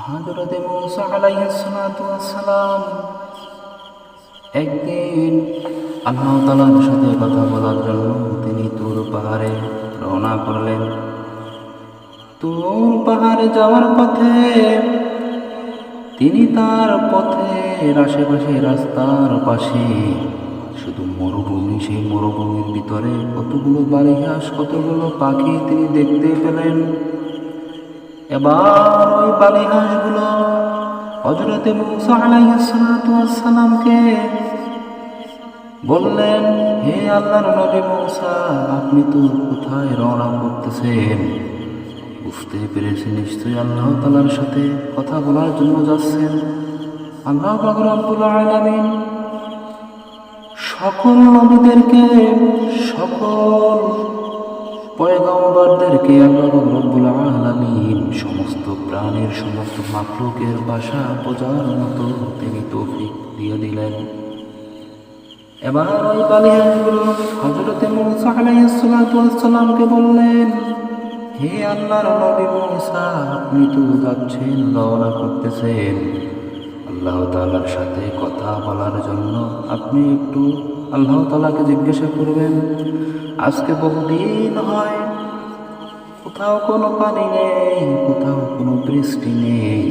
হযরত মূসা আলাইহিস সালাতু ওয়াস সালাম একদিন আল্লাহ তাআলার সাথে কথা বলার জন্য তিনি তুর পাহাড়ে রওনা করলেন। তুর পাহাড়ে যাওয়ার পথে তিনি তার পথের আশেপাশে রাস্তার পাশে শুধু মরুভূমি, সেই মরুভূমির ভিতরে কতগুলো বালিঘাস, কতগুলো পাখি তিনি দেখতে পেলেন। এবার ওই বালিঘাসগুলো হযরত মূসা আলাইহিস সালাতু ওয়াস সালামকে বললেন, হে আল্লাহর নবী মূসা, আপনি তো কোথায় রওনা করতেছেন? বুঝতে পেরেছি নিশ্চয়ই আল্লাহ তাআলার সাথে কথা বলার জন্য যাচ্ছেন। আল্লাহ পাক রব্বুল আলামিন সকল নবীদেরকে, সকল পয়গম্বরদেরকে আল্লাহ পাক রব্বুল আলামিন সমস্ত প্রাণীর, সমস্ত মাখলুকের ভাষা বোঝার মতো তিনি তৌফিক দিয়ে দিলেন। এবার ওই বালিহাঁসগুলো হযরত মূসা আলাইহিস সালাতু ওয়াস সালামকে বললেন, হে আল্লাহর নবী মূসা, আপনি তো যাচ্ছেন, রওনা করতেছেন আল্লাহ তাআলার সাথে কথা বলার জন্য। আপনি একটু আল্লাহ তাআলাকে জিজ্ঞাসা করবেন, আজকে বহুদিন হয় কোথাও কোনো পানি নেই, কোথাও কোনো বৃষ্টি নেই।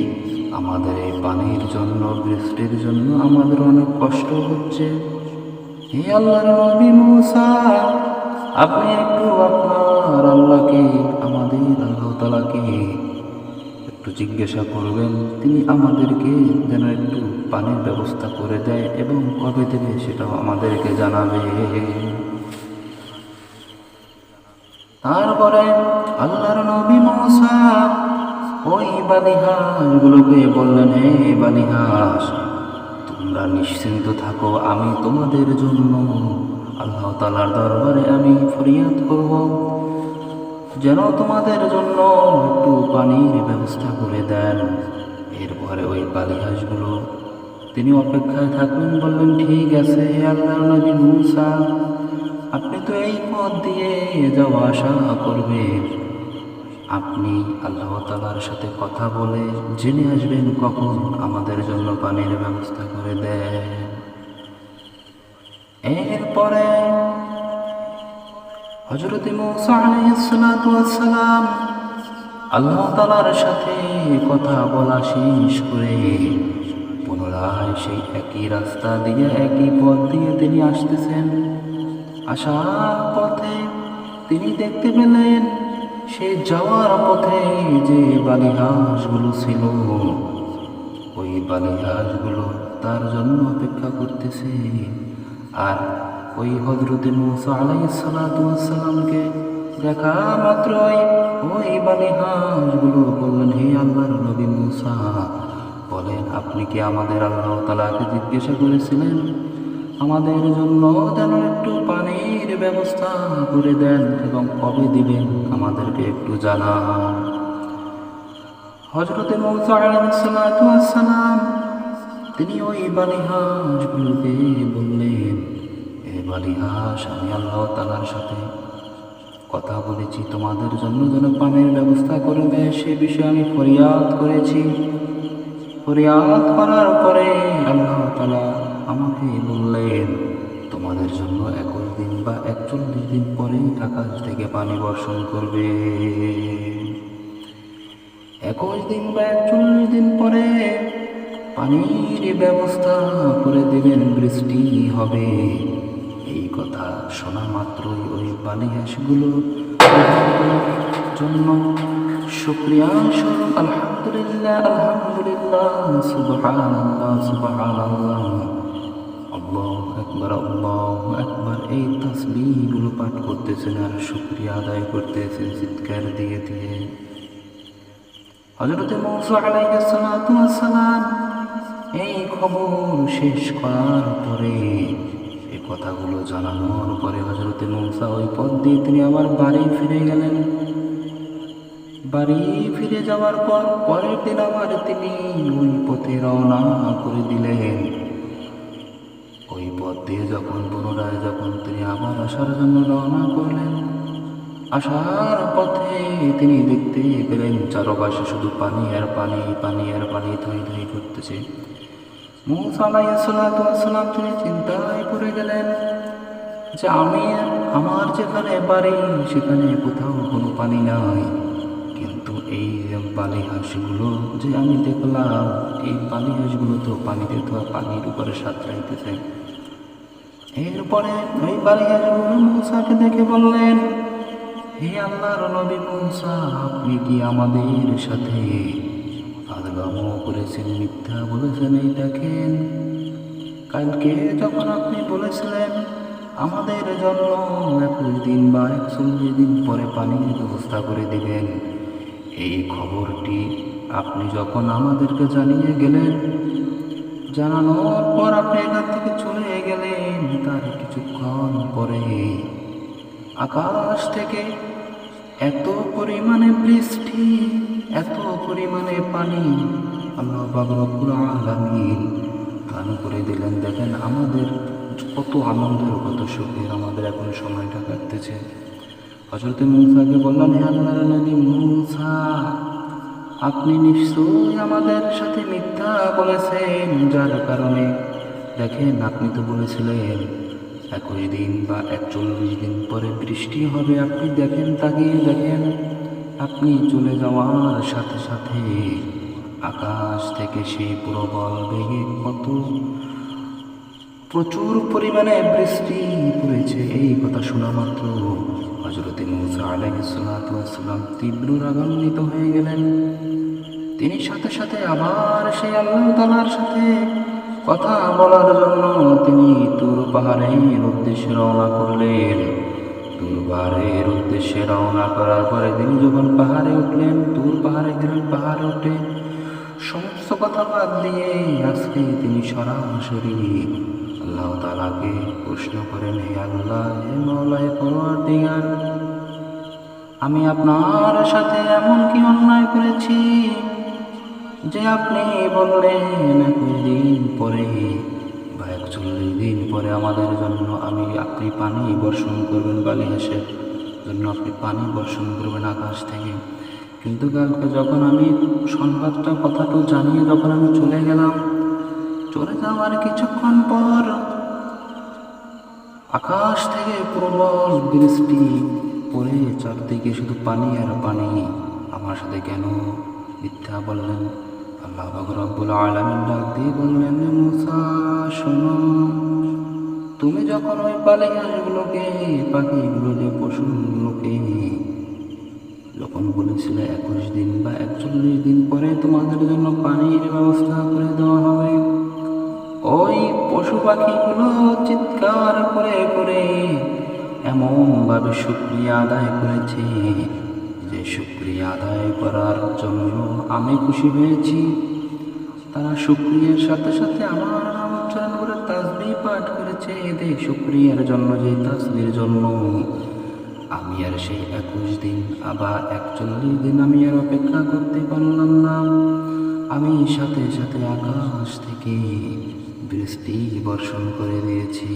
আমাদের এই পানির জন্য, বৃষ্টির জন্য আমাদের অনেক কষ্ট হচ্ছে। হে আল্লাহর নবী মূসা, আপনি একটু আপনার আল্লাহকে, আমাদের আল্লাহ তাআলাকে একটু জিজ্ঞাসা করবেন, তিনি আমাদেরকে যেন একটু পানির ব্যবস্থা করে দেয় এবং কবে দেবে সেটাও আমাদেরকে জানাবে। তারপরে আল্লাহর নবী মূসা ওই বালিহাঁসগুলোকে বললেন, হে বালিহাঁস, তোমরা নিশ্চিন্ত থাকো, আমি তোমাদের জন্য আল্লাহ তাআলার দরবারে আমি ফরিয়াদ করব যেন তোমাদের জন্য একটু পানির ব্যবস্থা করে দেন। এরপরে ওই বালিহাঁসগুলো তিনি অপেক্ষায় থাকলেন, বললেন, ঠিক আছে হে আল্লাহর নবী মূসা, আপনি তো এই পথ দিয়ে যাওয়া আসা করবেন, আপনি আল্লাহ তাআলার সাথে কথা বলে জেনে আসবেন কখন আমাদের জন্য পানির ব্যবস্থা করে দেয়। এরপরে হযরত মূসা আলাইহিস সালাতু ওয়াস সালাম আল্লাহ তাআলার সাথে কথা বলা শেষ করে পুনরায় সেই একই রাস্তা দিয়ে, একই পথ দিয়ে তিনি আসতেছেন। আসার পথে তিনি দেখতে পেলেন সে যাওয়ার পথে যে বালিহাঁসগুলো ছিল, ওই বালিহাঁসগুলো তার জন্য অপেক্ষা করতেছে। আর ওই হযরত মূসা আলাইহিস সালাতু ওয়াস সালামকে দেখা মাত্রই ওই বালিহাঁসগুলো বললেন, হে আল্লাহর নবী মূসা, বলেন আপনি কি আমাদের আল্লাহ তাআলাকে জিজ্ঞাসা করেছিলেন আমাদের জন্য যেন একটু পানির ব্যবস্থা করে দেন এবং কবে দিবেন আমাদেরকে একটু জানান। হযরত মূসা আলাইহিস সালাতু ওয়াস সালাম তিনি ওই বালিহাঁসগুলোকে বললেন, এ বালিহাঁস, আমি আল্লাহ তাআলার সাথে কথা বলেছি তোমাদের জন্য যেন পানির ব্যবস্থা করে দেয়, সে বিষয়ে আমি ফরিয়াদ করেছি। ফরিয়াদ করার পরে আল্লাহ তাআলা আমাকে বললেন, তোমাদের জন্য 21 দিন বা 41 দিন পরে আকাশ থেকে পানি বর্ষণ করবে। 21 দিন বা 41 দিন পরে পানির ব্যবস্থা করে দেবেন, বৃষ্টি হবে। এই কথা শোনা মাত্রই ওই বালিহাঁসগুলো জন্য শুকরিয়া স্বরূপ আলহামদুলিল্লাহ, আলহামদুলিল্লাহ, সুবহানাল্লাহ, সুবহানাল্লাহ, আল্লাহু আকবার, আল্লাহু আকবার, এই তাসবিহগুলো পাঠ করতেছেন আর শুকরিয়া আদায় করতেছেন চিৎকার দিয়ে দিয়ে। হযরত মূসা আলাইহিস সালাতু ওয়াস সালাম এই খবর শেষ করার পরে, এই কথাগুলো জানানোর পরে হযরত মূসা ওই পথ দিয়ে তিনি আবার বাড়ি ফিরে গেলেন। বাড়ি ফিরে যাওয়ার পর পরের দিন আবার তিনি ওই পথে রওনা করে দিলেন। ওই পথ দিয়ে যখন পুনরায় তিনি আবার আসার জন্য রওনা করলেন, আসার পথে তিনি দেখতে পেলেন চারপাশে শুধু পানি আর পানি, পানি আর পানি ধুই ধুই করতেছে। মূসা আলাইহিস সালাতু ওয়াস সালাম তিনি চিন্তায় পড়ে গেলেন যে আমার যেখানে বাড়ি সেখানে কোথাও কোনো পানি নাই, কিন্তু এই বালি হাঁসগুলো যে আমি দেখলাম, এই বালি হাঁসগুলো তো পানিতে তো পানির উপরে সাঁতরাইতেছে। এরপরে ওই বালি হাঁসগুলো মূসাকে দেখে বললেন, হে আল্লাহর নবী মূসা, আপনি কি আমাদের সাথে ফাজলামো করেছেন, মিথ্যা বলেছেন? এই দেখেন, কালকে যখন আপনি বলেছিলেন আমাদের জন্য 21 দিন বা 41 দিন পরে পানির ব্যবস্থা করে দিবেন, এই খবরটি আপনি যখন আমাদেরকে জানিয়ে গেলেন, জানানোর পর আপনি এখান থেকে চলে গেলেন, তার কিছুক্ষণ পরে আকাশ থেকে এত পরিমাণে বৃষ্টি, এত পরিমাণে পানি আল্লাহ পাক রব্বুল আলামিন দান করে দিলেন। দেখেন আমাদের কত আনন্দের, কত সুখের আমাদের এখন সময়টা কাটতেছে। হযরত মূসাকে বললেন, হে আল্লাহর নবী মূসা, আপনি নিশ্চয়ই আমাদের সাথে মিথ্যা বলেছেন, যার কারণে দেখেন আপনি তো বলেছিলেন 21 দিন বা 41 দিন পরে বৃষ্টি হবে। আপনি দেখেন, তাকিয়ে দেখেন, আপনি চলে যাওয়ার সাথে সাথে আকাশ থেকে সেই প্রবল বেগে কত প্রচুর পরিমাণে বৃষ্টি পড়েছে। এই কথা শোনা মাত্র হযরত মূসা আলাইহিস সালাতু ওয়াস সালাম তীব্র রাগান্বিত হয়ে গেলেন। তিনি সাথে সাথে আবার সেই আল্লাহ তাআলার সাথে কথা বলার জন্য তিনি তুর পাহাড়ের উদ্দেশ্যে রওনা করলেন। তুর পাহাড়ের উদ্দেশ্যে রওনা করার পরে তিনি যখন পাহাড়ে উঠলেন, তুর পাহাড়ে গেলেন, পাহাড়ে উঠে সমস্ত কথা বাদ দিয়ে আজকে তিনি সরাসরি আল্লাহ তাআলাকে প্রশ্ন করেন, হে আল্লাহ, হে মাওলায়ে পরওয়ারদিগার, আমি আপনার সাথে এমন কি অন্যায় করেছি যে আপনি বললেন 21 দিন পরে বা 41 দিন পরে আমাদের জন্য আপনি পানি বর্ষণ করবেন, বালি হাঁসের জন্য আপনি পানি বর্ষণ করবেন আকাশ থেকে। কিন্তু কালকে যখন আমি সংবাদটা কথাটা জানিয়ে যখন আমি চলে গেলাম, চলে যাওয়ার কিছুক্ষণ পর আকাশ থেকে প্রবল বৃষ্টি পড়ে চারদিকে শুধু পানি আর পানি। আমার সাথে কেন মিথ্যা বললেন? আল্লাহ পাক রব্বুল আলামিন ডাক দিয়ে বললেন, মূসা শোনো, তুমি যখন ওই বালি হাঁসগুলোকে, পাখিগুলোকে, পশুগুলোকে যখন বলেছিলে 21 দিন বা 41 দিন পরে তোমাদের জন্য পানির ব্যবস্থা করে দেওয়া হবে, ওই পশু পাখিগুলো চিৎকার করে করে এমনভাবে শুকরিয়া আদায় করেছে যে শুকরিয়া আদায় করার জন্য আমি খুশি হয়েছি। তারা শুকরিয়ার সাথে সাথে আমার নাম উচ্চারণ করে তাসবিহ পাঠ করেছে। এদের শুকরিয়ার জন্য, যে তাসবির জন্য আমি আর সেই 21 দিন আবার 41 দিন আমি আর অপেক্ষা করতে পারলাম না। আমি সাথে সাথে আকাশ থেকে বৃষ্টি বর্ষণ করে দিয়েছি।